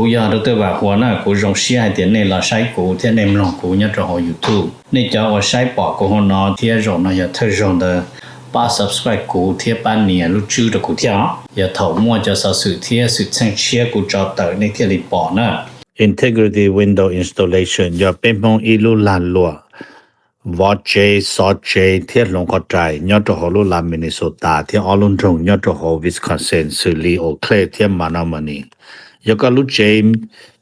กูยาดตัวว่าหัวหน้ากูรงเสียเดี๋ยวนี้เราใช้กูเที่ยในมลองกูเนี่ยจะหอ YouTube นี่จะว่าใช้ปอกกูหัวนอเที่ยรงนะอย่าเธอรงเดป้า subscribe กูเที่ยป้านเนี่ยรู้ชื่อตะกูเที่ยอย่าถอมั่วจะสะสื่อเที่ยสุดแสงเชียกูจอเตอในเที่ยลิปอนะ Integrity Window Installation อย่าเป็นมองอีลุลานลัววอเจซอเจเที่ยลงกอใจยอดหอลุลามินนิโซตาเที่ยออลุนตรงยอดหอวิสคอนซินซิลีโอเคลเที่ยมานามานียก็ลุเจม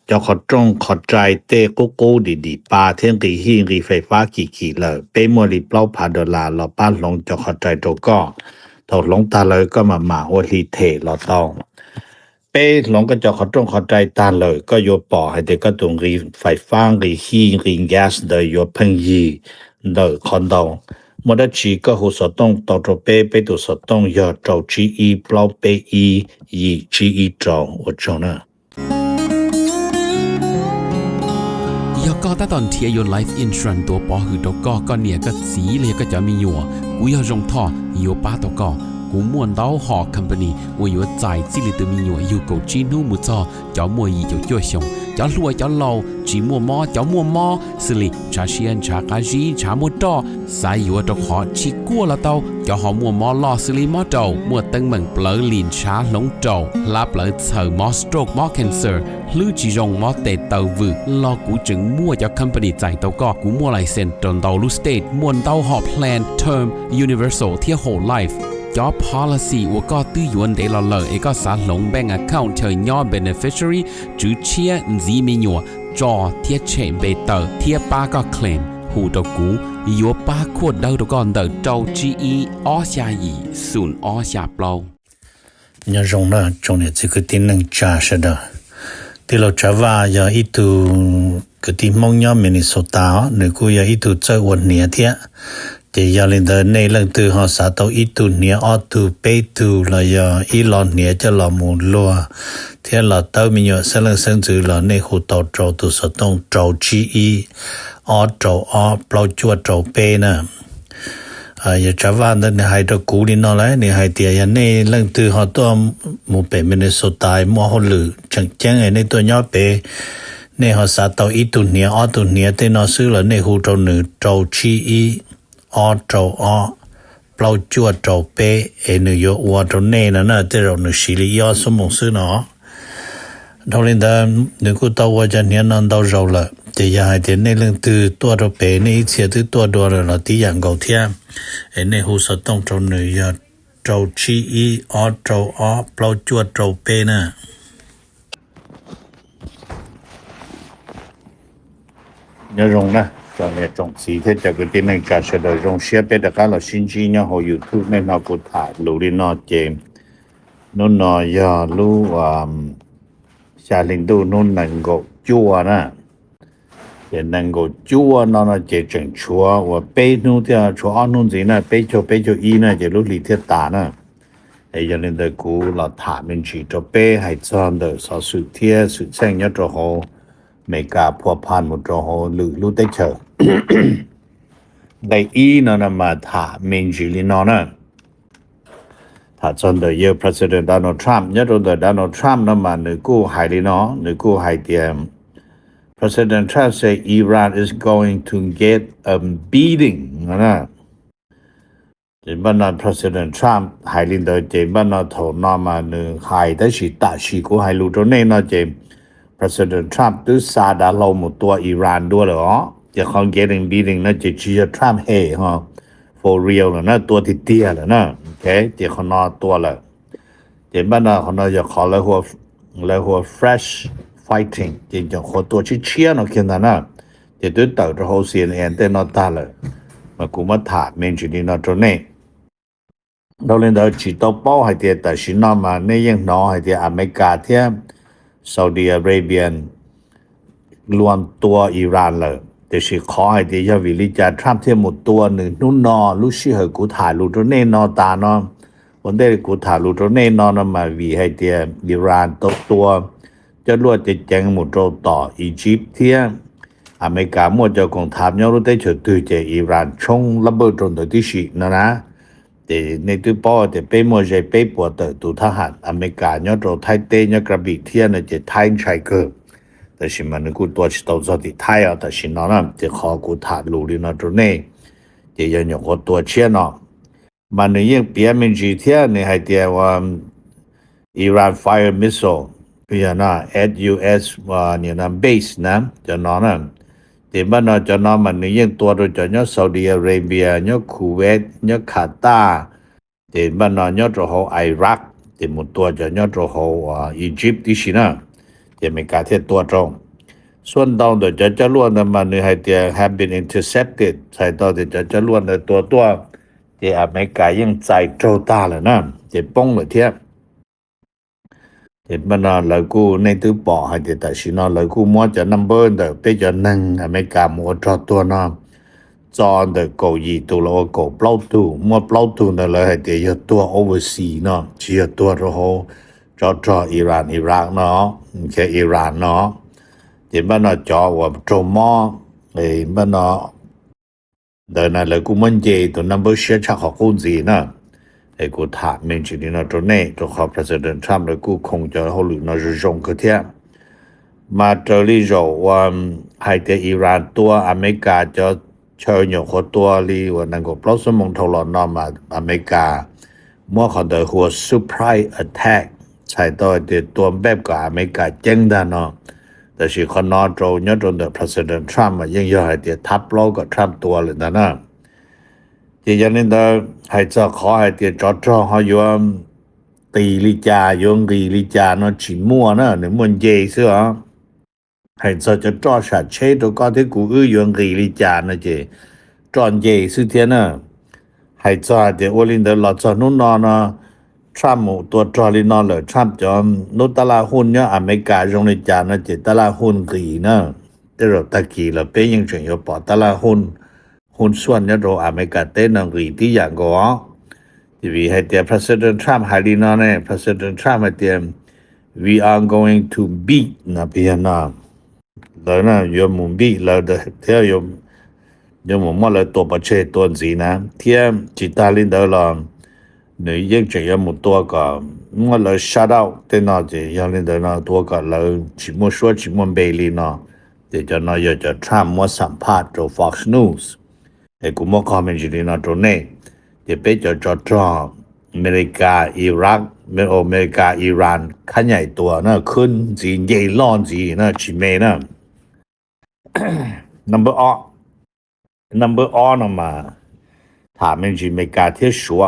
จะขอตรงขอใจเตโกโก้ดีๆปาเที่ยงกีหิงกีไฟฟ้ากี่เลยเป็นมวลิเปล่าพาดลาเราป้านลงจะขอใจตัวก็ถอดลงตาเลยก็มาโอลีเทเราต้องเป้หลงก็จะขอตรงขอใจตาเลยก็โยปอให้เด็กก็ตรงกีไฟฟ้ากีหิงกีแก๊สเดยโยพังยีเดยคอนโดมดชีก็หูสต้องต่อตัวเป้ไปตัวสต้องยอดเจ้าจีอีเปล่าเป้อียีจีอีเจ้าว่าเจ้านะยก็ตอนเทียย Life Insurance ตัวปอหือตก็เนี่ยก็สีเลยก็จะมีอยู่กูยรงท่ออยู่ป้าตก็กูม่วนดาวหอ company ว่าอยู่ใจจิลิตมีอยู่กูจีนูมุจอเจ้ามัวยีเจ้าจ่วยชงเจ้าลัวเจ้าเราจีมัวมอเจ้ามัวมอสิลิชาเชียนชากาจีชามัวดอสายอยู่ตขอชิกัวละเตาเจ้าหอมัวมอลอสิลิมอเจ้ามัวตึงเหมือนเปลือลินชาหลงเจ้าลาเปลือเสือมอสโตรกมอแคนเซอร์หรือจีรงมอเตเตอวึรอกูจึงมัวเจ้า company ใจเตาก็กูมัวไลเซนจนเตาลูสเตทมวนเตาหอ plan term universal เที่ย whole life job policy ว่าก็ตื้อยวนเดลเลอเอกสารลงแบงก์ account เธอย่อ beneficiary จื้อเชียจีมีหยัวจอเทียเชเบเตอร์เทียป้าก็เคลมหูตะกูยัวป้าขวดเดาตะก่อนเดาเจ้า GE อ้อชายีศูนย์อ้อชาเปล่าเนี่ยรงนะจงเนี่ย这个定能加是的ที่เราจะว่าอย่าอีตูก็ที่มองย่อมินนิโซตาหรือกูอย่าอีตูเจอวันเนี่ยเทียแต่อย่าเล่นเดินในเรื่องตัวหาสาตัวอีตูเนี่ยออตูเปตูแล้วอย่าอีหลอนเนี่ยจะหลอมูลัวเทียเราเต้ามีอยู่เสลังเซิงจือเราในหูเต้าโจตัวสต้องโจจีอีออโจออเปล่าจวดโจเปนะอย่าจะว่าเนี่ยให้ตัวกูนี่นอเลยเนี่ยให้เตียในเรื่องตัวหาตัวมูเปมินนิโซตามัวหลือจังแจ้งในตัวย่อเปในหาสาตัวอีตูเนี่ยออตูเนี่ยเตนอซื้อแล้วในหูโจหนึ่งโจจีอีออโจออเปล่าจวดโจเปนโยวัวโจเน่นะนะแต่เราหนึ่งสิริยอสมองซื้อเนาะเราเล่นได้หนึ่งกูตัวจะเนี่ยนั่นเราเราละแต่อย่าให้เดี๋ยวในเรื่องตัวเราเปในเสียตัวตัวเราที่อย่างเก่าเทียในหูสต้องโจหนึ่งยาโจชีอีออโจออเปล่าจวดโจเปนะเนี่ยรงนะตอนนี้จงสีที่จะเกิดในการเสดรงเชียเป็นแต่การเราชินจีเนี่ยเขาอยู่ทุกในนอกุถ่ายลูรินอเจมนุ่นนอยาลูชาลินดูนุ่นนังโกจัวนะเดี๋ยวนังโกจัวนอนเจจังชัวว่าเป้นู่นที่ชัวนู่นสินะเป้โจอีนะจะรู้ลีเทียตานะไอ้ยันเดกูเราถามมันชีโจเป้ให้จอนเดสอสุเทียสุดแสงยอดโจโหไม่กล้าพัวพันหมดโจโหหรือรู้ได้เฉยได้อีนั่นมาถามมินจิลินอนะถ้าจนเดียว President Donald Trump เนี่ยโดนแต่ Donald Trump นั่นมาหนึ่งกู้หายลินอหนึ่งกู้หายเตียม President Trump say Iran is going to get a beating นะเจบันนา President Trump หายลินเดอเจบันนาโถนอมาหนึ่งหายได้ฉีดตาฉีกู้หายลูกตรงนี้นะเจPresident Trump ดูซาดาลหมดตัวอิหร่านด้วยเหรอจะเขา getting beating นะจะชื่อ Trump hey ฮะ for real นะตัวที่เตี้ยแล้วนะโอเคจะเขานอตัวละเดี๋ยวบ้านเราเขานอจะขอแล้วหัว fresh fighting จริงจะขอตัวเชี่ยๆเนาะเขียนนะจะด้วยเต่าจะเขาCNN แต่นอตาเลยมากูมาถามเมนจินีนอตรงนี้เราเล่นเราจีโตเป้าให้เดียแต่ชินอมาในยังน้อให้เดียอเมริกาเทียมซาอุดิอาระเบียรวมตัวอิหร่านเลยแต่สิขอให้เดียวิลิจาทรัมป์เทียมหมดตัวหนึ่งนู่นนอลูชิเหกูถ่ายลูตรเน่นอตานอวันได้กูถ่ายลูตรเน่นอนมาวีให้เดียอิหร่านตัวจะรวดจะแจงหมดต่ออียิปต์เทียอเมริกามั่วจะคงถามย้อนรู้ได้เฉยตื่นเจอิหร่านชงระเบิดตรงที่สินะ แต่ในตัวป้อแต่ไปมัวใจไปปวดตัวทหารอเมริกาเนาะตัวไทยเตเนาะกระบี่เทียนจะไทยไชเกอร์แต่สิมันกูตัวชิตาวที่ไทยแต่สินอนจะขอกูถาลูลีเนาะตัวนี้จะยังอยู่กับตัวเชียเนาะมันยังเปลี่ยนเป็นจีเทียนให้เดียว่า Iran fire missile เพียนะ at US ว่าเนี่ยนะ base นะจะนอนนะแต่บ้านเราจะนอนมันยังตัวเราจะเนาะซาอุดิอาระเบียเนาะคูเวตเนาะคาตาร์แต่บ้านเราเนาะตัวเขาอิรักแต่หมดตัวจะเนาะตัวเขาอียิปต์ที่สินะจะไม่กล้าเทียตัวตรงส่วนดาวจะจะล้วนมันให้เดีย have been intercepted ใช่ตัวจะล้วนตัวที่อเมริกายังใจโจตาแล้วนะจะป้องเลยเทียเห็นมันเรากูในตัวปอให้แต่สินะเรากูมัวจะ number ไปจะ1อเมริกามัวจอตัวนะจอนกูยีตัวเรากูเปล่าตัวมัวเปล่าตัวนั่นเลยให้แต่ยตัว oversea เนาะเชียตัวเราจออิหร่านอิรักเนาะแค่อิหร่านเนาะเห็นมันจอว่าโจมอมันเดินนั่นเลยกูมันเจตัว number เชียชักของกูนะไอ้กูถามเมนจินี่นะตัวนี้ตัวขอ President Trump เลยกูคงจะเขาหรือนะจะจงกระเทียมาเจอลีโจว่าให้แต่อิหร่านตัวอเมริกาจะเชิญอยู่คนตัวลีว่านั่นก็เพราะสมองทรนอมาอเมริกาเมื่อเขาเดินหัว surprise attack ใช่ตัวแบบกับอเมริกาเจ๊งด้านเนาะแต่สิคนนอโจเนี่ยจนเด President Trump ยังย่อให้แต่ทับโลกกับ Trump ตัวเลยนะที่ยันนี่ได้ให้จะขอให้เตียจอเขาอยู่ตีลิจายงกีลิจาเนาะฉิมัวนะเนี่ยมันเยเสือให้จะจอชัดเชตัวก็ที่กูยงกีลิจานะเจจอนเยสุเทียนะให้จะเดี๋ยววันนี้เดี๋ยวเราจะนู่นนอนนะทรัมป์ตัวจอลินอนเลยทรัมป์จะนู่นตลาดหุ้นเนี่ยอเมริกาจงลิจานะเจตลาดหุ้นกีนะแต่เราตะกี้เราเป็นยังเฉยอยู่ปอตลาดหุ้นส่วนเนี่ยเราอเมริกาเต้นกีที่อย่างก็ที่วิให้เตีย President Trump ให้ลีน่าเนี่ย President Trump ให้เตีย we are going to beat นะพี่นะแล้วนะยมมุมบีแล้วเดี๋ยวยมมุมมาเลยตัวประเทศตัวสีนะเทียมจิตาลินเดอร์ลอนเนี่ยยังจะยมุตัวก็มาเลย shut out เต้นนะจะยังลินเดอร์นะตัวก็เลยชิมชัวชิมเบลีนะเดี๋ยวจะน่าจะ Trump มาสัมภาษณ์จาก Fox Newsไอ้กูมองคอมเมนต์จีน่าตรงนี้จะไปจออเมริกาอิรักอเมริกาอิหร่านขั้นใหญ่ตัวนะขึ้นจีนใหญ่ล้อนจีนะชิเมนะ number on มาถามมันจีอเมริกาเที่ยวชัว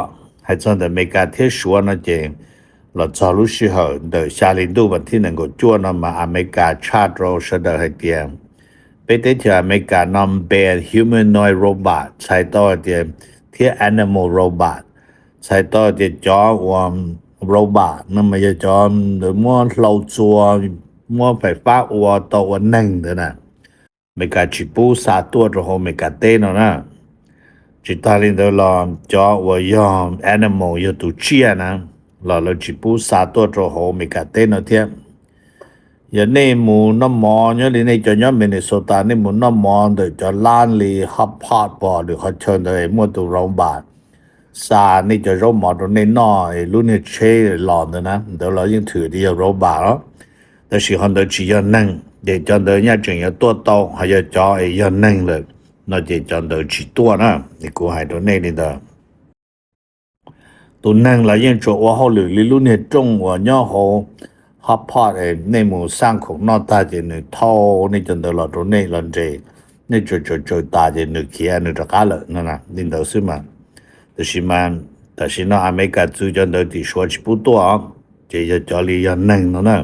ให้真的อเมริกาเที่ยวชัวนะเจเราจอรู้สึกเดชาลินดูวันที่1ก็จวนมาอเมริกาชาติเราเสดให้เตียงไปเที่ยวอเมริกานำเป็น humanoid robot ใช้ต่อเที่ยว animal robot ใช้ต่อที่จอว่า robot นั่นไม่ใช่จอหรือมั่วเราจัวมั่วไฟฟ้าวัวตัวนึงเด้อนะอเมริกาชิปูสาตัวตัวอเมริกาเต้นนะจิตาลินเดอลอนจอว่ายอม animal อยู่ตัวเชียนะเราชิปูสาตัวตัวอเมริกาเต้นเทียอย่างนี้มูน้ำมอเนี่ยในจอมินนิโซตานี่มูน้ำมอเดี๋ยวจะล้านลีฮับพอดบอหรือเขาเชิญเลยมั่วตัวโรงบาทซานี่จะโรบอทตรงนี้น้อยรุ่นนี้เช่หลอนนะเดี๋ยวเรายังถือที่จะโรบาทแล้วแต่สิคนเดียวchỉ要นั่งเดี๋ยวจอเดียวเนี่ยจึงจะตัวโตให้จะจอ要นั่งเลยน่าจะจอเดียวchỉตัวนะนี่กูให้ตัวนี้นี่เด้อตัวนั่งแล้วยังจะว่าเขาหรือรุ่นนี้จงว่าเนี่ยเขาฮับพอดในหมู่สร้างของนอตาเจนเท่านี่จนตลอดตรงนี้ลันเจนี่จะตาเจนเขียนตะกาเลยนั่นนะนี่เดาสิมันแต่สินะอเมริกาจูจนเดาที่ชัวชิปุตัวจะจอลียันนั่งนั่นนะ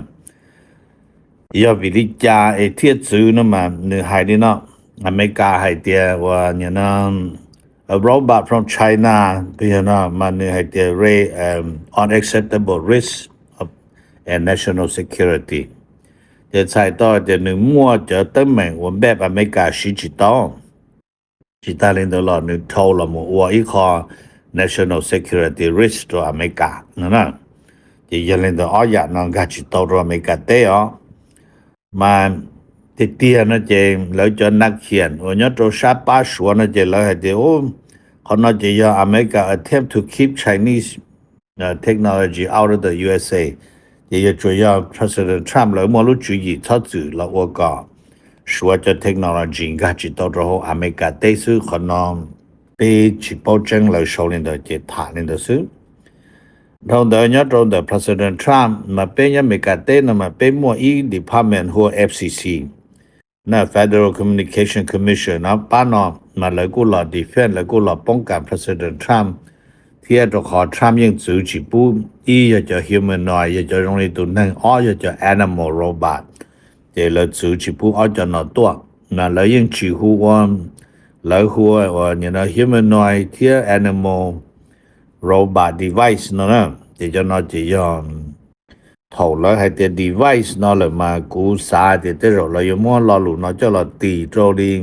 ยาวิลิจาเทียจูนั่นมันนี่ให้นี่นะอเมริกาให้เตียว่าเนี่ยนะa robot from China พี่นะมันนี่ให้เตีย unacceptable risk and national security จะใช้ต่อจะหนึ่งมั่วจะตั้งแม่งวันแบบอเมริกาชิจิตอจิตาลินตลอดหนึ่งโทรละมั่วอีกข้อ national security risk ตัวอเมริกานะจะยันลินตัวอยากนองกาจิตตัวอเมริกาเตอมันเตี้ยนะเจงแล้วจะนักเขียนวันนี้ตัวชาป้าชัวนะเจแล้วให้เดี๋ยว Kanajaya America attempt to keep Chinese technology out of the USA 也主要 President Trump 了莫路主义他主了我讲说这 technology 应该知道之后 America 对是可能被去保证了手里的这谈的是然后的呢中的 President Trump 嘛被 America 对那么被莫一 Department 或 FCC 那 Federal Communication Commission 那把那มาเลยกูรอ defend เลยกูรอป้องกัน President Trump ที่จะขอ Trump ยังจื้อจิปูอีอยากจะ humanoid อยากจะรงในตัวนั้นอ้ออยากจะ animal robot เดี๋ยวเลยจื้อจิปูอ้อจะนอตัวมาเลยยังจื้อหัวเลยหัวว่าเนี่ยนะ humanoid ที่ animal robot device นั่นนะเดี๋ยวจะนอจะยอมถอเลยให้เดี๋ยว device นั่นเลยมากูสาเดี๋ยวจะรอเลยยังมั่วรอหลุนจะรอตีโจลิง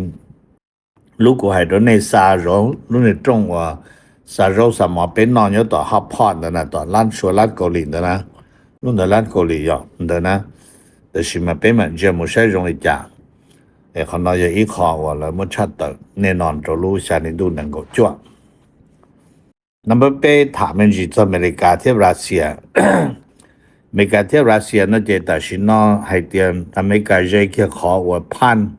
如果系到你沙肉，你种话沙肉什么变孬有到好胖的呢，到烂说烂狗里的呢，弄到烂狗里要的呢，就是嘛变嘛就冇晒容易讲，可能有一考我了冇差到，你难走路下你都能够做。那么被他们去做美利加贴รัสเซีย美加贴รัสเซีย那就但是呢还点美加这个考我判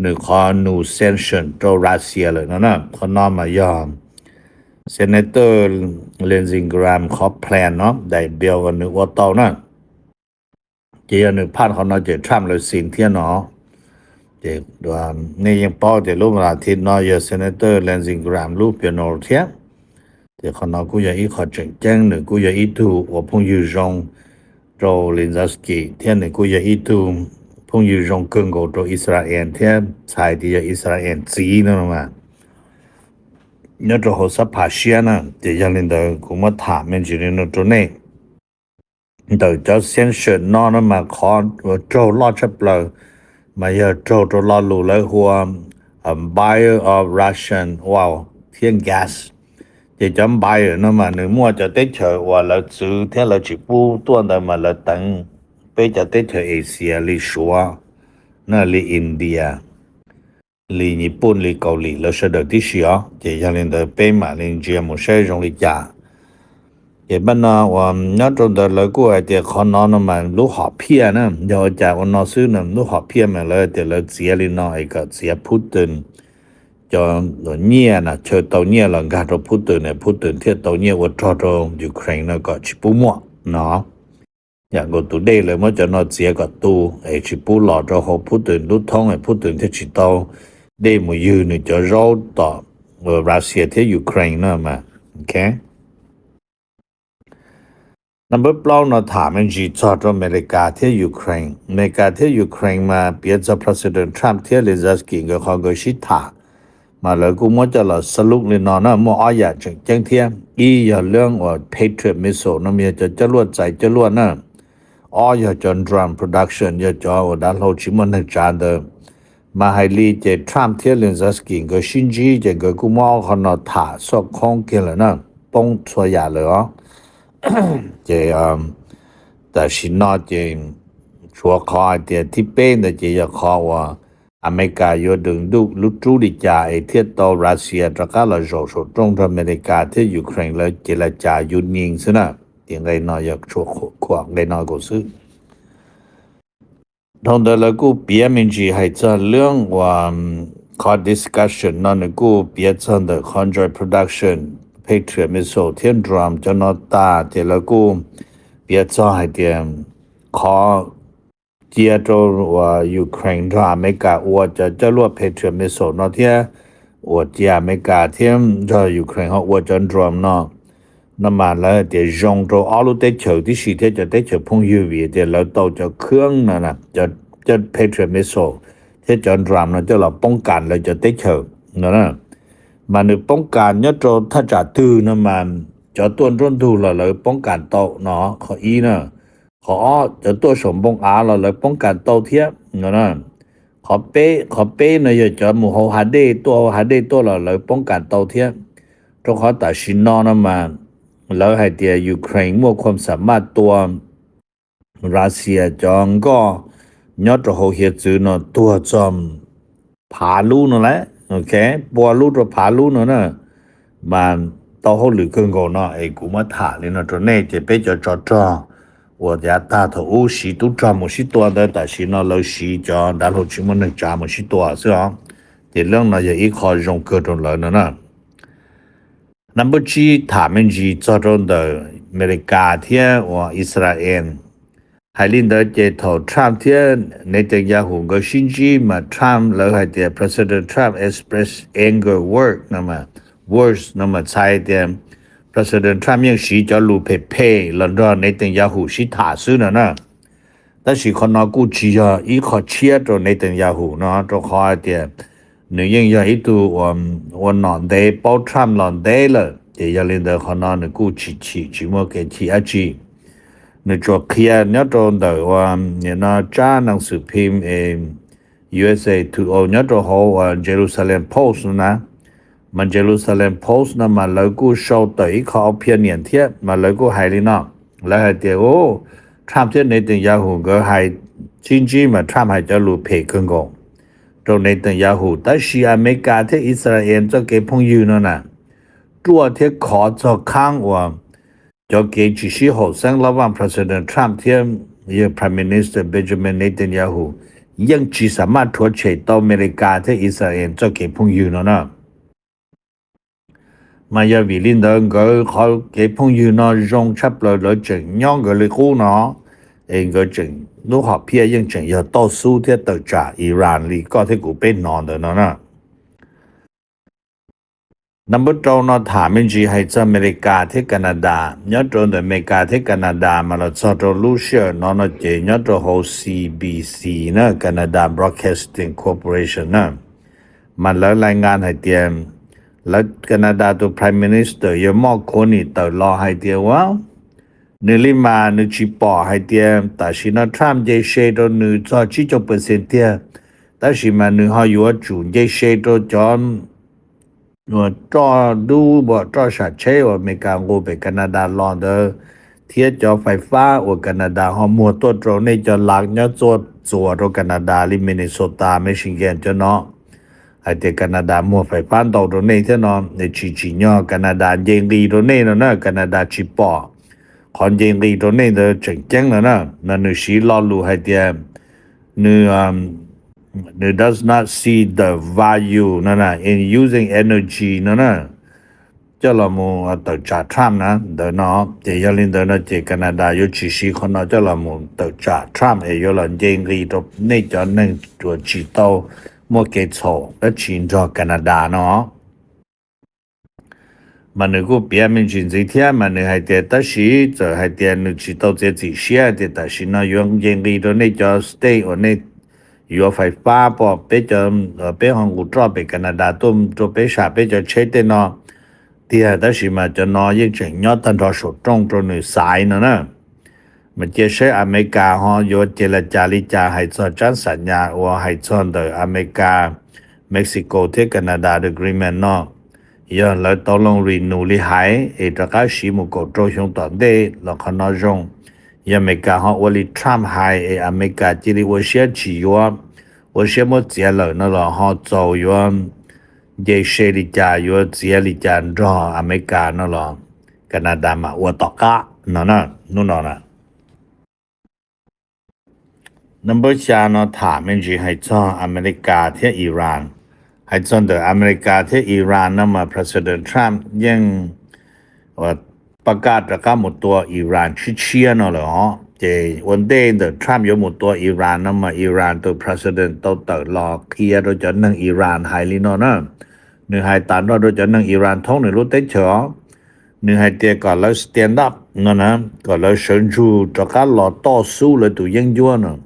นึกขอนูเซนชั่นโตรัสเซียเลยนะเขานอมายอมเซเนเตอร์เลนซิงกรามขอแพลนเนาะได้เบียวกันนึกว่าเตานะเจียนึกผ่านเขาเนาะเจทรัมป์เลยสิ่งเที่ยเนาะเจว่านี่ยังป้อเจรูปอาทิตย์เนาะเยเซเนเตอร์เลนซิงกรามรูปเปียโนเทียเจเขาเนาะกูอยากอีขอแจ้งนึกกูอยากอีดูว่าพงอยู่จงโตลินซัสกี้เที่ยนึกกูอยากอีดูพงอยู่รงกึ่งกับตัวอิสราเอลเทียชายที่อิสราเอลจีนนั่นมาเนี่ยตัวหัวสับผาเชียนะเดี๋ยวยังเล่นเดี๋ยวกูมาถามมันจีนนั่นตัวนี้เดี๋ยวจะเซ็นเซอร์นอนมาขอโจลอดชับเลยมาเยอะโจตัวลอดรู้เลยหัวbuyer of Russian ว้าวเทียน gas เดี๋ยวจำ buyer นั่นมาหนึ่งมั่วจะได้เฉยว่าเราซื้อเที่ยเราจีปูตัวนั้นมาเราตั้งไปจะได้เธอเอเชียลีชัวน่ะลีอินเดียลีญี่ปุ่นลีเกาหลีแล้วเสด็จที่เสียจะยังเล่นได้ไปมาเล่นเจียมุใช้ตรงลีจ่าเห็นบ้านนะว่าน่าตรงเดินเลยกูไอเดียขอนอนมันรู้หอบเพี้ยนะเดี๋ยวจากวันนอซื้อน่ะรู้หอบเพี้ยมาเลยเดี๋ยวเลยเสียลีนอไอ้ก็เสียพุทธินจอเนี่ยนะเชิญตัวเนี่ยหลังการพุทธินเนี่ยพุทธินเที่ยวตัวเนี่ยว่าทอดยูเครนแล้วก็ชิปุมัวเนาะอย่างก็ตัวได้เลยมันจะนอเสียกับตัวไอ้ชิปูหลอดเราเขาพูดถึงลุท้องไอ้พูดถึงที่ชิโตได้มายืนจะรอต่อรัสเซียที่ยูเครนนะมาโอเคนับเปล่าเราถามมันจีจอดอเมริกาที่ยูเครนอเมริกาที่ยูเครนมาเปลี่ยนจาก President Trump ที่เลนซัสกี้ก็เขาก็ชิดามาแล้วกูมันจะสรุปเลยนะมั่วอ้อยจังเทียอีอย่างเรื่องว่า Patriot Missile นั่นมีจะรวดใจจะรวดนะอ๋ออย่าจน drum production อย่าจอว่าด้านเราชิมันจานเดิมมาให้ลีเจทรัมป์เที่ยเลนซัสกินก็ชินจีเจก็กูมองเขาหน้าถาสอกของกันเลยนะป้องสวยเลยอ๋อเจแต่ชินอเจชัวคอเดียที่เป็นแต่เจอยากขอว่าอเมริกาอยู่ดึงดูลุจูดิจ่าไอเที่ยต่อรัสเซียตะก้าเราโจโฉตรงอเมริกาที่ยูเครนแล้วเจรจายุนิงซะนะยังไงน้อยอยากชัวขวางไงน้อยก็ซื้อตอนเดินแล้วกูเปียมินจีให้จะเรื่องว่าขอ discussion นั่นกูเปียจะเดิน conjoint production Patriot Missile เทียนดรัมจะนอตาเดี๋ยวแล้วกูเปียจะให้เดียมขอเจียตัวว่ายูเครนกับอเมริกาว่าจะรวด Patriot Missile นอเทียว่าเจียอเมริกาเทียมจะยูเครนเขาว่าจะดรัมเนาะ那么了的用着阿鲁的球的时间就得球碰有位的了到就坑了呢就 Patriot Missile ที่จอนรามนะจะเราป้องกันเลยจะได้เฉิงนะมันป้องกันเนี่ยจะถ้าจะตื้อนะมันจะต้นต้นดูเราเลยป้องกันโตเนาะขออีนะขอจะตัวสมบงอาเราเลยป้องกันโตเทียบนะขอเป้เนี่ยจะหมู่หาเดตัวเราเลยป้องกันโตเทียบต้องขอตัดสินนอนะมันแล้วให้เดียยูเครนมั่วความสามารถตัวรัสเซียจองก็ยอดโหเฮียจืนตัวจอมผาลูนั่นแหละโอเคปัวลูตัวผาลูนั่นน่ะ蛮到后里更高呢诶古嘛塔里呢这内这被叫我家大头西都抓么许多的但是呢老西叫然后去么能抓么许多是啊这两呢也一靠用各种人呢Number 2他们是做中的美利加天和以色列还领导这头 Trump 天内德亚胡个信息嘛 Trump 了还的 President Trump express anger word 那么 words 那么猜的 President Trump ยังสีจะรู้เพแล้วก็内德亚胡是他是呢但是看到估计啊一靠切着内德亚胡呢就好的你应要一度我脑袋包 Trump 脑袋了也要领导可能你估计去么给去啊去你做เค呢จน的ว่าเนี่ยนะจ้าหนังสือพิมพ์USA Today เนี่ยจะ好Jerusalem Post นะมัน Jerusalem Post นะมาแล้วกูโชว์ต่ออีกเขาเพียงเนี่ยเทียมาแล้วกูให้เลยเนาะแล้วให้เดียวTrump ที่ในตึงยาหูก็ให้จริงๆมา Trump ให้จะรู้เพขึ้นก่อนตรงในตึงยาหูแต่是อเมริกาที่อิสราเอลจะเก็บพงอยู่นั่นน่ะตัวที่ขอจะข้างว่า就给只是后生老板 President Trump 天也 Prime Minister Benjamin Netanyahu ยัง只สามารถทั่วเฉยต่ออเมริกาที่อิสราเอลจะเก็บพงอยู่นะมาอย่าวิลินเดินก็เขาเก็บพงอยู่นะรงชับเลยจึงย่องก็เลยคู่เนาะเองก็จึงลูกหอบเพียยังจึง要ต่อสู้ที่ต่อจากอิหร่านลีก็ที่กูเป็นนอนเดินนะNumber 2เนาะถามจริงให้จะอเมริกาที่แคนาดาเนี่ยตรงอเมริกาที่แคนาดามาแล้วจะรู้เชื่อเนาะเจเนี่ยตรง CBC นะ Canada Broadcasting Corporation นะมันแล้วรายงานให้เตรียมแล้วแคนาดาตัว Prime Minister ยังมอบคนนี่ตลอดให้เตรียมว่านึลิมานึชิปอให้เตรียมแต่สินะทรัมป์จะเชดนึจะ70%เตรียมแต่สิมานึเขาอยู่จุนจะเชดจอน我照ดูบ่照下车我没干过ไปแคนาดาลองเด้อเทียจอไฟฟ้าว่าแคนาดาฮอมัวตัวตรงนี้จะหลักเนี่ยตัวโรแคนาดาลิมินิโซตามิชิแกนจะเนาะไอ้ที่แคนาดามัวไฟฟ้าตรงนี้เท่านั้นในจีเนาะแคนาดาเยงดีตรงนี้นะแคนาดาชิปอคนเยงดีตรงนี้เด้อจังจังนะนั่นสิรอรู้ให้เดียThey does not see the value in using energy จะละมูต่อจากทรัมป์นะเดี๋ยวเนาะจะยันลินเดี๋ยวนะจะแคนาดาอยู่ที่สิคนจะละมูต่อจากทรัมป์อยู่ละเจงรีตบในจอนึงตัวจีโตมัวเกโซและชินจอแคนาดาเนาะมันนึกว่าเปียมันจริงๆที่มันนึกให้เดียแต่สิจะให้เดียนึกจีโตจะจีเสียเดียแต่สินะยังเจงรีตัวในจอ stay or ในอยู่ไฟฟ้าพอไปจอไปห้องกูตรอไปแคนาดาตุ้มตัวไปชาไปจอเช็ดเนาะเดียแต่สิมาจะนอยิ่งจึงยอดทันทอสุดตรงตัวหนึ่งสายนะมันจะใช้อเมริกาฮะอยู่เจรจาลิจาให้สอดจันสัญญาว่าให้สอนเดออเมริกาเม็กซิโกที่แคนาดา agreement เนาะย้อนแล้วตกลงรีนูลิหายตะกาชิมุโกโตชงตอนเดแล้วคณะจงอเมริกาฮะว่าลิทรัมป์ให้อเมริกาจิริวเชียจีว่า我什么节了那了哈走远也谁的家有节的家着อเมริกา那了แคนาดามาว่าตอกะนั่นนู่นน่ะ Number 3เนาะถามจริงให้จ้าอเมริกาที่อิหร่านให้จ้าเดออเมริกาที่อิหร่านนำมา President Trump ยังว่าประกาศประกาศหมดตัวอิหร่านเชียเนาะเหรอเจวันเดย์เดอทรัมป์อยู่หมดตัวอิหร่านนำมาอิหร่านตัว President ตัวตลอดเคลียร์โดยจะนั่งอิหร่านไฮลิโนนะนึงให้ตานว่าโดยจะนั่งอิหร่านท้องในรู้ได้เฉอนึงให้เตียก่อนแล้ว stand up นะก่อนแล้วเชิญชูจะการรอต่อสู้เลยตัวยังยั่วนะ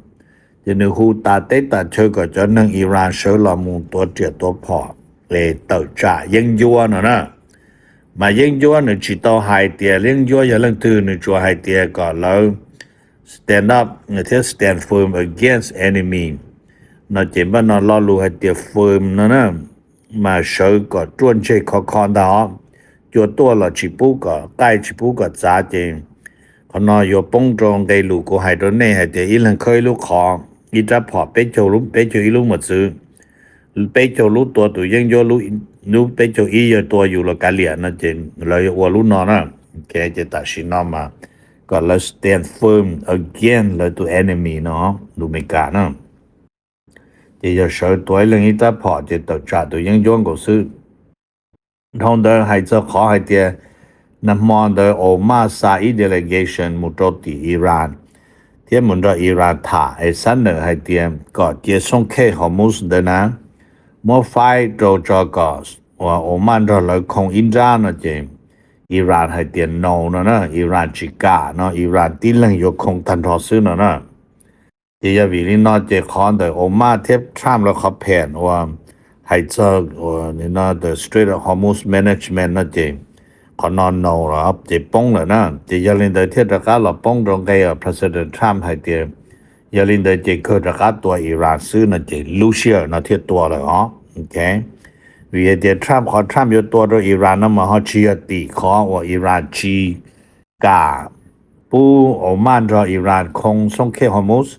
จะนึกหูตาเต้ตาเชอก็จะนั่งอิหร่านเชิญละมูตัวเจียตัวพอเลยต่อจ่ายังยั่วนะมายังยั่วนึกจิตเอาให้เตียยังยั่วอย่าเรื่องตื่นนึกจัวให้เตียก่อนแล้วstand up เนี่ย stand firm against enemy นอเจมบ้านนอรอรู้ให้เตีย firm นะมาเชิญก็จวนเชคคอนดาจัวตัวละชิปุก็ใกล้ชิปุก็จ้าเจงคนนอยู่ปงตรงไกลูกก็ให้ตัวนี้ให้เตียอีหลังเคยลูกของอีจะพอไปโจลุไปโจอีลูกหมดซื้อไปโจลูกตัวยังโยลู นูไปโจอียตัวอยู่ละกาเลียนะเจนเลยว่ารู้นอนะแกจะตัดสินนอมาก็ let's stand firm again เลยตัว enemy เนาะดูไม่กล้านะจะใช้ตัวเรื่องนี้จะพอจะตัวจ่าตัวยังย้อนก็ซื้อทางเดินให้จะขอให้เดียน้ำมันเดินออกมาซาอี delegation มุดที่อิหร่านที่มุดอิหร่านถ่าไอ้สันเนอให้เดียก็จะส่งแค่ฮอร์มุสเดินนะมอไฟโจจอกสว่าออกมาเราคงอินดานะเจมอิหร่านให้เดียโนนะอิหร่านจิกาเนาะอิหร่านที่เรื่องยกคงทันทอซื้อนะจะวิลินอเจคอนเดออกมาเทียบทรัมป์แล้วเขาแผนว่าให้เจอนี่นะ the Strait of Hormuz management นะเจขอนอนโนครับเจป้องเลยนะเจยาลินเดเทียตะกาเราป้องตรงไกpresident Trump ให้เตียยาลินเดเจเกิดตะกาตัวอิหร่านซื้อนะเจลูเชียนะเทียตัวเลยอ๋อโอเควิเดียทรัมป์ขอทรัมป์อยู่ตัวโดยอิหร่านนะมาฮอชียติขอว่าอิหร่านจีกาปูออกมาจากอิหร่านคงส่งแค่ฮอร์มุส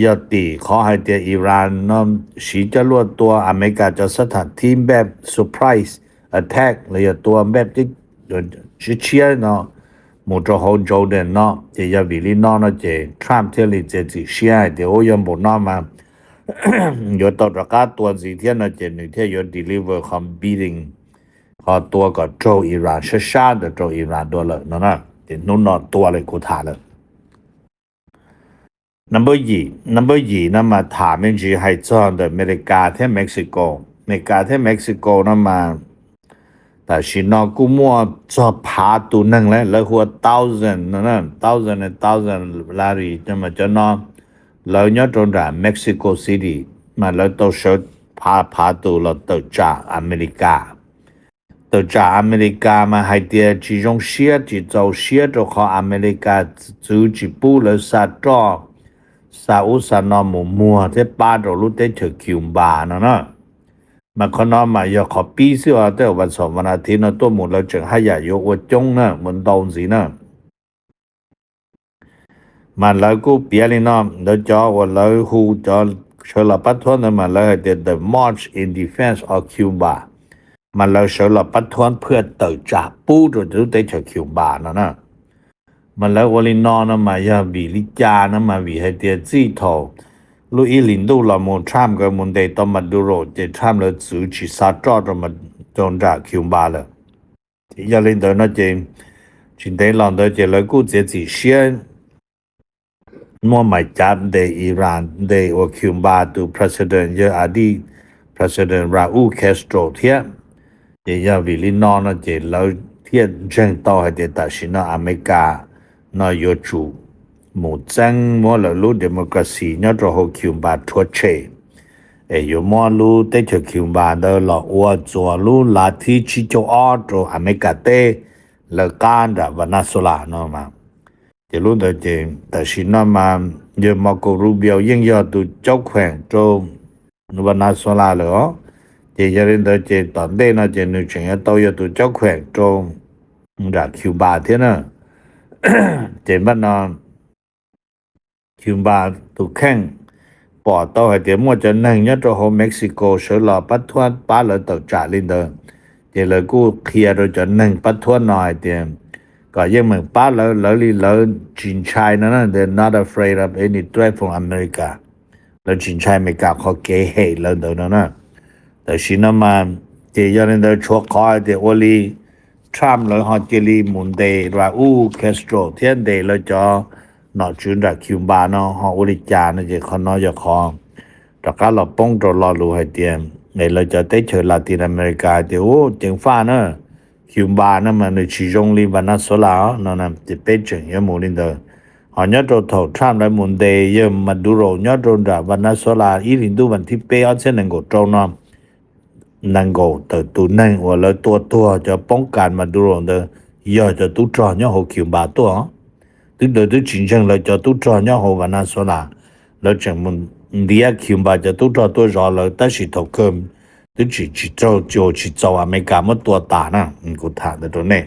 ยติขอให้เตียอิหร่านน้ำสีจรวดตัวอเมริกาจะสถานทีมแบบ surprise attack เลยตัวแบบที่เชียเนาะมุดโฮโจเดนเนาะจะยาวิลินอนะเจทรัมป์เทลิเจจิเชียเดี๋ยวยังบ่นอมาอยู่ตระกาตัวสิเทียนะเจนึเทียอยู่ deliver competing ขอตัวก็โจอิหร่านชาๆโจอิหร่านตัวเลยนะเจนู่นตัวเลยกูถาเลย number 2นะมาถามจริงๆให้จอนอเมริกาที่เม็กซิโกนะมาแต่ชินอกูมัวจะพาตัวนึงแล้วหัว1000นะ1000 ลารีจะมาจะนอแล้วเนี่ยตรงนั้นเม็กซิโกซิตี้มาแล้วตัวชดพาตัวแล้วตัวจากอเมริกามาให้เดียจีจงเชียจีเจ้าเชียตัวของอเมริกาจูจีปูแล้วซาตรอซาอุสานอมัวที่ป้าเรารู้ได้เธอคิวบานะมาคนน้อมาอยากขอปีสิว่าแต่วันสองวันอาทิตย์นะตัวหมดเราจึงให้อย่ายกว่าจงนะมันตรงสินะมันแล้วกูเปียลินะเราจะว่าเราหูจะเชื่อละปัทวนมาแล้วให้the March in Defense of Cuba มันแล้วเชื่อละปัทวนเพื่อต่อจากปูตัวจะได้เธอคิวบานะมันแล้ววลินอนะมาอย่าวิลิจานะมาวิให้เดียจีโตลูกอีลินดูละโมทรัมกับมุนเดตมาดูโรเจทรัมแล้วจูชิซาตรอมาจนจากคิวบาเลยที่ยาลินเดนะเจชินเดลอนเดเจแล้วกูเจจิเชียนมัวไม่จับเดอิหร่านเดโอคิวบาตู president เยอดี president ราอูแคสโตรเทียเจยาวิลินอนะเจแล้วเทียเจงต่อให้เดตัดสินอเมริกานอยจูหมู่จังมัวละลูเดโมคราซีเนี่ยจะหกคิวบาทั่วเชอยู่มัวลูเตเชคิวบาเดละอวจัวลูลาทีชิโจออโตอเมริกาเตละกันดาวานาโซลาเนาะมาเจลูเดเจแต่ชินมาเยมาโกรูเบียวยิ่งยอดตุเจ้าแขวงโจวานาโซลาเลยอ๋อเจยรินเดเจตอนเดนะเจนึกถึงตัวยอดตุเจ้าแขวงโจจากคิวบาเทนะเจบ้านนอนคิวบาตุแข่งปอต่อให้เดี๋ยวมัวจะนั่งยัดโฮเม็กซิโกเสือหล่อปัดทวนป้าเลยตกจ่าลินเดอร์เจเลยกูเคลียร์โดยจะนั่งปัดทวนหน่อยเดียมก็ยังเหมือนป้าแล้วจีนชายนั่น they're not afraid of any threat from America แล้วจีนชายไม่กล้าเขาเกย์เฮแล้วเดี๋ยวนั้นแต่ชินมาเจยันเดอร์ชัวคอยเดี๋ยวลีทรัมป์แล้วฮอเจลีมุนเดราอูแคสโตรเทียนเดแล้วจอนอจุนจากคิวบาเนาะฮออุลิจานะเจคอนอยคอตะกาเราป้องตรอรู้ให้เตียมในเราจะได้เชิญลาตินอเมริกาเดี๋ยวจึงฟ้านะคิวบานะมันในชิจงลีวานาโซลาเนาะนะจะเป็นจึงยมูลินเดอหอยตัวถอดทรัมป์และมุนเดยมาดูโรยอดรจากวานาโซลาอีลินดูวันที่เปียเช่นหนึ่งกดตรงเนาะนังโกแต่ตัวนั่งว่าแล้วตัวจะป้องกันมาดูโรเดอยากจะตู้จอเนี่ยหกคิวบาตัวตึกเดือดจริงจังเลยจะตู้จอเนี่ยหกวันนั้นส่วนละแล้วจังมันเดียคิวบาจะตู้จอตัวรอเลยแต่สิถกเกิมตึกจิเจ้าจิเจ้าอเมริกามันตัวตานะกูถามตัวนี้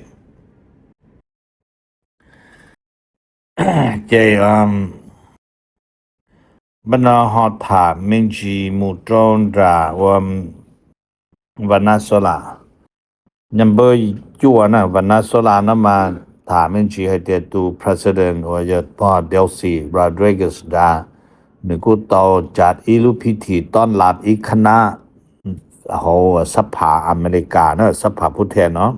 เจบรรดาฮอถามมินจีมูตรอนดาว่า วานาโซลายังเบยจัวนะวานาโซลานะมาถามมันจีให้เตตู president ว่าจะพอเดลซีโรดริเกสดานึกูต่อจัดอีลุพิธีต้อนรับอีกคณะสภาอเมริกานะสภาผู้แทนเนาะ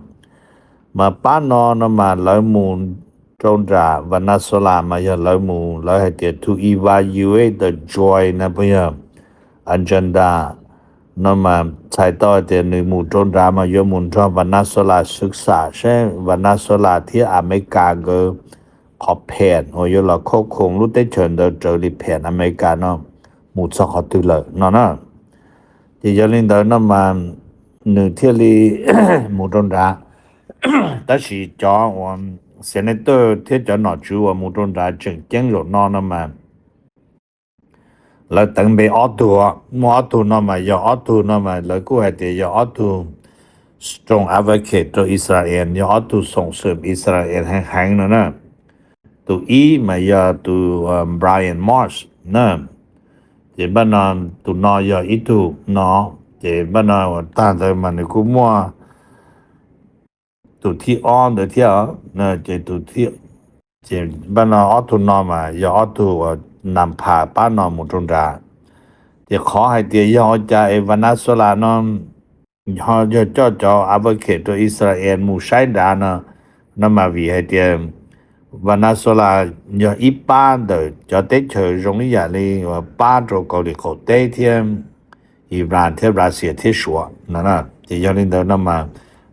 มาป้านอนะมาแล้วมูลตรงจาวานาโซลามาอย่าแล้วมูลแล้วให้เต to evaluate the joy นะเพื่อ agenda นะมาใช้ต่อเตในหมู่ตรงจามายมุนทวานาโซลาศึกษาใช่วานาโซลาที่อเมริกาก็ขอบแผนโอยเราควบคุมรู้ได้เชิญเดเจอริแผนอเมริกาเนาะหมู่สักตุเลยเนาะที่จะลินเดนมาหนึ่งที่ลี หมู่ตรงจา但是叫我现在都贴着拿住我木中在正经热闹那么，来等被奥图，奥图那么要奥图那么，来过还得要奥图 strong advocate 做อิสราเอล要奥图ส่งเสริมอิสราเอลแห่งๆนะตัวอีมา要ตัวBrian Marsh นะเจ็บบ้านนั้นตัวนอยอีตัวเนาะเจ็บบ้านนั้นว่าตั้งแต่มันกูมัวตัวที่อ่อนเดียวนะเจตัวที่เจบ้านเราออตุนอมาอย่าออตุนำพาป้านอมุตรงดาเดี๋ยวขอให้เดี๋ยวจะเอวานาโซลานอฮอจะจ่ออาเวเคตัวอิสราเอลมูไซดานะนำมาวีให้เดี๋ยววานาโซลาอย่าอีป้านเดจะเตเชอรงนี้อย่างนี้ว่าป้านโรเกาหลีเขาเตเทียมอิหร่านเทียรัสเซียเทียชัวนั่นน่ะที่ยังนี้เดินนำมา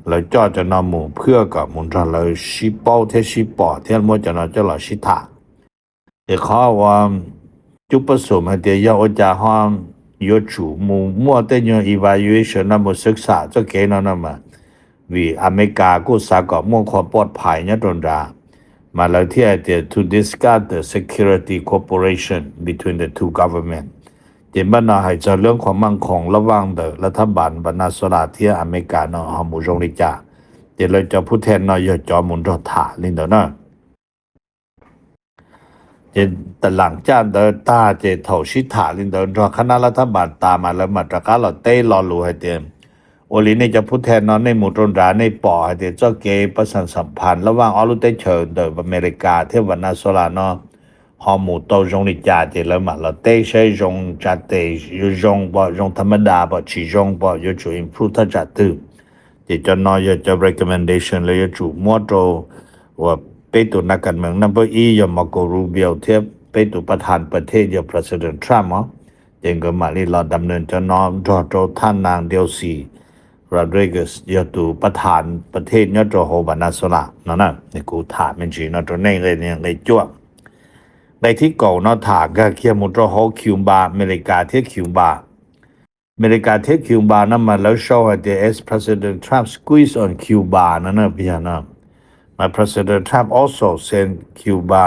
เราจ่อจะนำหมู่เพื่อกับมุนทราเราชิปอเทชิปอเทียนมัวจะนำจะเราชิตาเดี๋ยวเขาว่าจุประสมให้เดี๋ยวจะห้ามยจูหมู่มัวเตยน evaluation นำมาศึกษาจะเกณฑ์นำมาวิอเมริกาก็สากมั่วความปลอดภัยเนี่ยตรงรามาแล้วที่เดี๋ยว to discuss the security cooperation between the two governmentเดี๋ยวมันให้จะเรื่องความมั่นคงระหว่างรัฐบาลบรรณาสราที่อเมริกาเนาะหมู่จงริจาเดี๋ยวเราจะผู้แทนเนาะอย่าจอมุนรถาลินเด้อเนาะเดี๋ยวแต่หลังจากเดินตาเจเฒ่าชิถาลินเด้อคณะรัฐบาลตามมาแล้วมาตรการเราเต้รอรู้ให้เต็มโอลินี่จะผู้แทนเนาะในหมู่ตรงราในปอให้เดี๋ยวเจ้าเกประสานสัมพันธ์ระหว่างออรุเตเชิญเด้ออเมริกาที่บรรณาสราเนาะหอหมู่โตจงริจาเจแล้วมาเราเต้ใช้จงจัดเตอยู่จงบ่จงธรรมดาบ่ฉีจงบ่อยู่จุ improve ทัจัดตึเจจะน้อยจะ recommendation เลยอยู่จุมัวโตว่าไปตัวนักการเมืองนับอียมาโกรูเบียวเทียบไปตัวประธานประเทศอยู่ President Trump อ๋อเจงก็มาลีเราดำเนินจะน้อมโตท่านนางเดลซีโรดริเกสอยู่ตัวประธานประเทศเนี่ยโตโฮบานาโซลานั่นน่ะนี่กูถามมันจีเนาะตัวนี้เลยเนี่ยเลยจั่วในที่เก่าเนาะถากก็เคียมุตรโฮคิวบาอเมริกาที่คิวบาอเมริกาที่คิวบานั้นมาแล้ว show that the ex-president Trump squeeze on Cuba นั่นน่ะพี่น้อง My President Trump also sent Cuba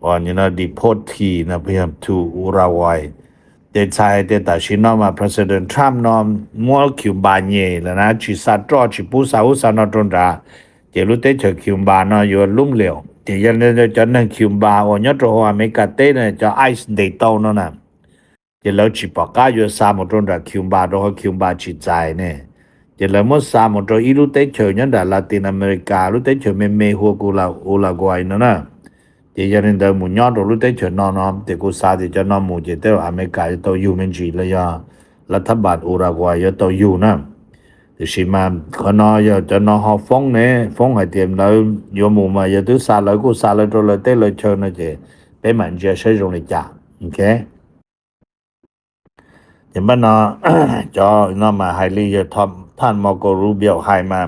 on deportee นะพี่น้อง to Uruguay แต่ใช่แต่ชินมา President Trump เนาะมัวคิวบาเนี่ยแล้วนะชิซาตรอชิปูซาอุซานอตรงราเจรู้แต่เจอคิวบาเนาะอยู่ลุ่มเหลวเดี๋ยวเนี่ยจะนั่งคิวบาว่าเนี่ยตัวอเมริกาเต้เนี่ยจะไอซ์เดย์โตเนาะนะเดี๋ยวเราจิปากาอยู่สามตรงจากคิวบาตัวคิวบาจิตใจเนี่ยเดี๋ยวเราเมื่อสามตัวอีรู้แต่เฉยเนี่ยแต่ลาตินอเมริการู้แต่เฉยเมหัวกูลาอุลากวัยเนาะนะเดี๋ยวเนี่ยเดี๋ยวมุ่งยอดรู้แต่เฉยนอนๆแต่กูซาที่จะนอนมุ่งเดี๋ยวอเมริกาจะตัวอยู่มันจีเลยอ่ะรัฐบาลอุลากวัยจะตัวอยู่นะ是嘛，可能要就那好风呢，风还点了，有木嘛，也都杀了，过杀了之后，对了车那些，被蛮接使用的价 ，OK。怎么呢？就那么还里要ท่านมาโกรูเบียวให้มา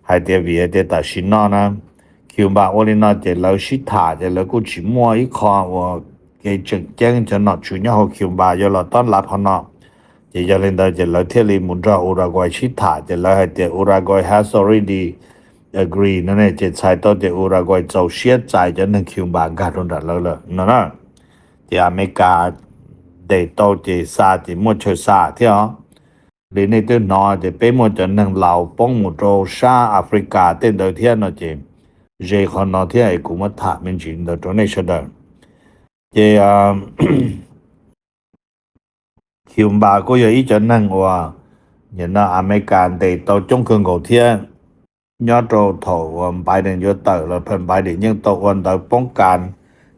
ให้เดียวเดียวแต่ชินนะคิวบาโอลินาเจเราชิตาเจเรากูชิมัวอีกคอว่าเกจงเจงจะนอชุเนี่ยเขาคิวบาอยู่เราต้อนรับเขาเนาะเจจะเล่นได้เจเราเที่ยวลิมุนราอุรากวัยชิตาเจเราให้เดียวอุรากวัย has already agree นั่นเองเจใช้ตัวเดียวอุรากวัยจะเสียใจจะนั่งคิวบาการุนดัดเลยนั่นนะเจอเมริกาเดโตเจซาเจมัวเชซาที่อ๋อเลยในตัวน้อยจะเป็นหมดจะนั่งเหล่าป้องหมดโรชาแอฟริกาเต้นโดยเที่ยนเจเจคนนอที่ไอ้กุมัฐะมันจินโดยตรงนี้เฉยเจคิวบาก็ยังอีจะนั่งว่า nhớ nó American để tàu trong cường cầu thiên nhớ trâu thầu Biden vô tờ là phần Biden nhưng tàu quân tàu bóng can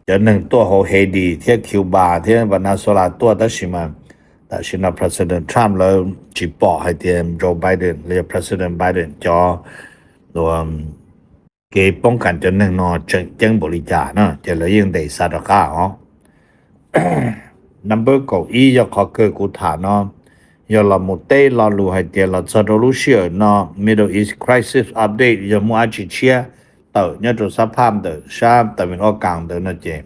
cho nênตัวhồ Haiti thiên Cuba thiên Venezuela ตัวđó xí mà đó xí là President Trump là chỉ bỏ hay thiên Joe Biden là President Biden cho rồi cái bóng can cho nên nó chân bổ lý trả nó cho là yên để xa được cả ó number 9 cho khó cơ cụ thả nó giờ là một tê là lù hay tiền là cho đồ xưa nó Middle East Crisis Update giờ mua chỉ chia tờ nhớ cho sắp ham tờ sa tờ mình ở cảng tờ nó chế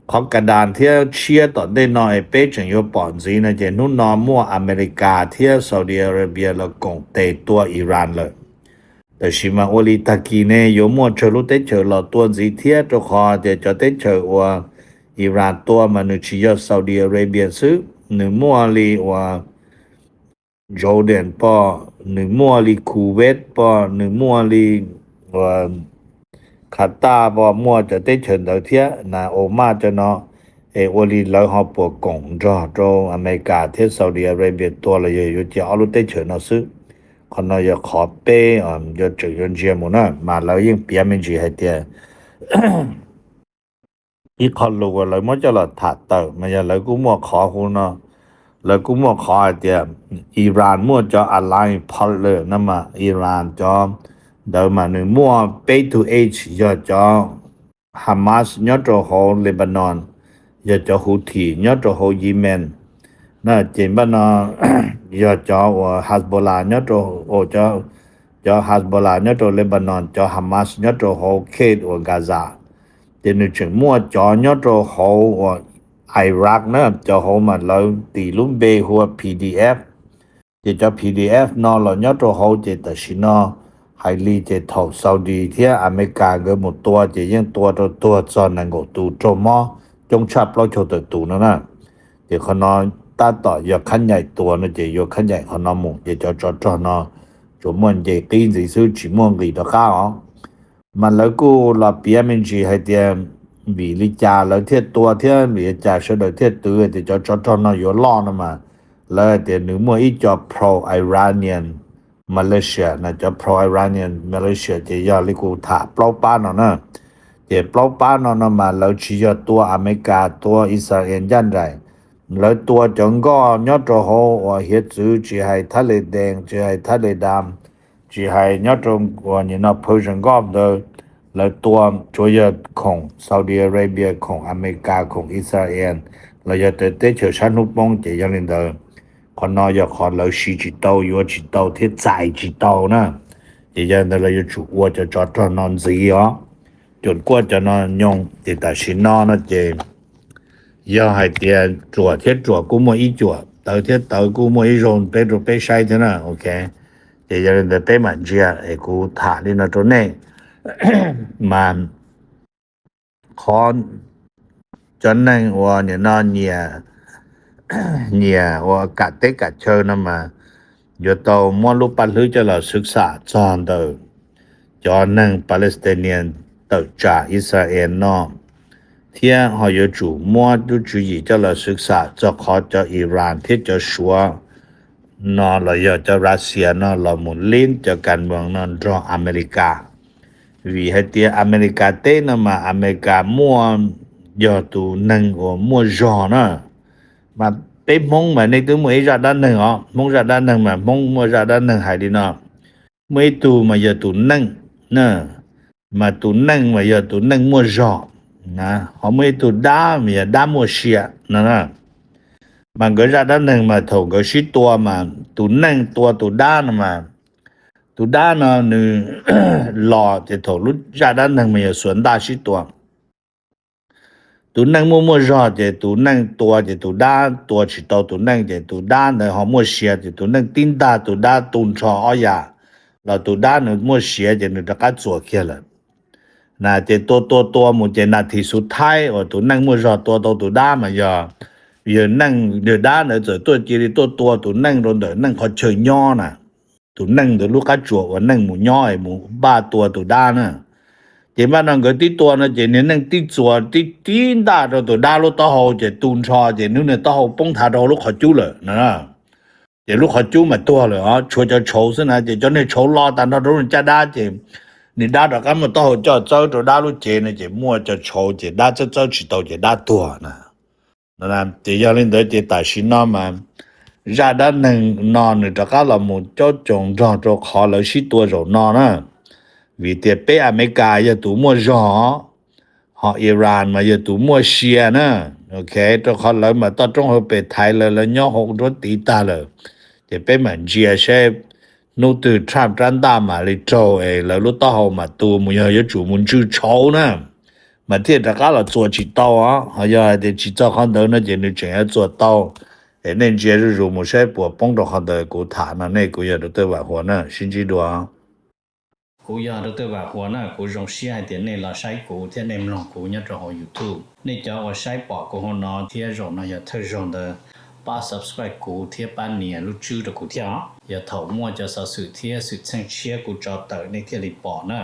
khó cả đàn theo chia tờ đây nó ở bên trong yếu bọn gì nó chế nút nó mua America theo Saudi Arabia là cùng tệ tua Iran rồi tờ xí mà oli taki này yếu mua chờ lúc tết chờ là tua gì theo cho khó để cho tết chờ của Iran tua mà nó chỉ cho Saudi Arabia xứ nó mua li và Jordan ป่อ1มั่วลีคูเวตป่อ1มั่วลีคาตาป่อมั่วจะได้เฉินเดาเทียนะโอมาจะเนาะโอลีเราเฮาปวกงจอโตอเมริกาเทซาอุดิอาระเบียตัวละอยู่จะเอาลุได้เฉินเนาะซึคนน่ะอย่าขอเป้จะจะยนเจียมนะมาเรายิ่งเปียมันจีให้เตียอีคนรู้ว่าเรามันจะละถัดเตอมันจะเรากูมั่วขอฮูเนาะแล้วกูมั่วขอเตียอิหร่านมั่วจะอะไรพอเลยนั่นมาอิหร่านจะเดิมมาหนึ่งมั่วเปทูเอชจะฮามาสยอดจะโฮเลบานอนจะฮูธียอดจะโฮเยเมนน่ะเจนบ้านจะฮัสบอลายอดจะฮัสบอลายอดจะเลบานอนจะฮามาสยอดจะโฮเขตกาซาเจนจึงมั่วจะยอดจะโฮIraq นะจะโหมันเราตีลุ่มเบหัว PDF จะ PDF นอเรายอดโหจะแต่ชินอไฮลีจะถกซาอุดีเที่ยอเมริกาก็หมดตัวจะยังตัวจอนนังกตูโจมอจงชับเราโชตตูนั่นน่ะเดี๋ยวเขานอตาต่อยคันใหญ่ตัวนะจะยคันใหญ่เขานอหมู่จะจอนอจมวนจะตีนสิซื้อจิม่วงลีตะก้าอ๋อมันแล้วกูเราเปียมันจีให้เตียvì lý cha là thiết tua thiết lý cha sẽ được thiết tử thì cho nó yếu lo nữa mà là thì nếu mà ít cho pro-Iranian Malaysia là cho pro-Iranian Malaysia thì do lý cụ thả plau ba nó nè thì plau ba nó mà là chỉ cho tua America tua Israel dân này là tua chẳng có nhớ cho họ hiện sự chỉ hay thắt lệ đen chỉ hay thắt lệ đam chỉ hay nhớ trong như nó Persian Gulf đóแล้วตัวช่วยของซาอุดิอาระเบียของอเมริกาของอิสราเอลเราจะเตะเชิญชันนุปงจะยังเล่นเดิมคนน้อยจะขอเราชีจิตเอาอยู่จิตเอาที่ใจจิตเอานะจะยังเราจะจู่ว่าจะจอดนอนสีอ๋อจนกว่าจะนอนยงติดแต่ชินนอนนะเจ要ให้เตียจั่วเทียจั่วกูมัวอีจั่วเตาเทียเตากูมัวอีรงไปดูไปใช้เท่านั้นโอเคจะยังเล่นไปมันเจียไอ้กูถ่านี่นะตัวนี้mà khó cho nên và nó nhẹ và cả tết cả chơi nó mà giờ tàu mua lúc bắt lưới cho là sức xả tròn đời cho nên Palestinian tự trả Israel nó thiên họ giờ chủ mua都注意cho là sức xả cho khó cho Iran thiết cho xua nó là giờ cho Russia nó là một liên cho cảnh vọng nó cho America vì hay tia America tế nó mà America mua giờ tụ nâng của mua giò nó mà tế mong mà nên tụ mới ra đan nâng họ mong ra đan nâng mà mong mua ra đan nâng hay đi nó mấy tụ mà giờ tụ nâng nè mà tụ nâng mà giờ tụ nâng mua giò nè họ mấy tụ đá mà giờ đá mua xịa nè mà cái ra đan nâng mà thầu cái xí tua mà tụ nâng tua tụ đá mà tụ đá nó nữ lò thì thổ lúc ra đá nâng mà xuân đá xí tua tụ nâng mua giò thì tụ nâng tua thì tụ đá tua chỉ tàu tụ nâng thì tụ đá này họ mua xìa thì tụ nâng tin đá tụ đá tùn cho ở nhà là tụ đá nó mua xìa thì nó đã cá chùa kia là nà thì tua một cái nà thì số thái ở tụ nâng mua giò tụ đá mà giờ nâng được đá nữa rồi tôi chỉ đi tua tụ nâng rồi đỡ nâng khó chơi nho nè tụ nâng từ lúc cá chuột và nâng một nhoi một ba tua tụ đa nữa chỉ mà nó cái tí tua nó chỉ nên nâng tí chuột tí đa rồi tụ đa lúc tao hồ chỉ tuôn cho chỉ nếu này tao hồ bông thả đâu lúc họ chú lợi nè 这路好久嘛多了啊，除叫抽是呢，就叫你抽老但那都人家打的，你打到咁么到叫走到大路街呢，就莫叫抽就打这走去到就打多呢。那这要领导这大新那嘛，ราดา1นอนตะกะละหมู่จ้อจงจ้อจ้อขอแล้วสิตัวจนอนนะวิเตเปอเมริกายะตูมัวจ้อฮออิหร่านมายะตูมัวเชียนะโอเคตะขอแล้วมาตอจงเฮไปไทยแล้วย่อหกรถตีตาเลยจะไปเหมือนเจียเชนูตือทรัมป์จันตามาลิโจแล้วรู้ต่อเฮามาตูมัวยะจูมุนชื่อโชนะมาเที่ตะกะละ做起刀啊好要得去找看到那就你真要做刀那节日如木晒波帮到他的古塔那那个月都对吧活呢星期多啊กูอยากรู้ตัวว่าหัวหน้ากูรงเสียเดียนในละใช้กูเทียนในมลองกูเนี่ยจะหอ YouTube ในจอว่าใช้ปอกกูหอนอเทียรงนะอย่าเธอรงเดป้า subscribe กูเทียปันเนี่ยรู้ชื่อตะกูเทียอย่าเถ่ามั่วจะสะสุเทียสุดเชิงเชียกูจอเตอในเทียริปอนะ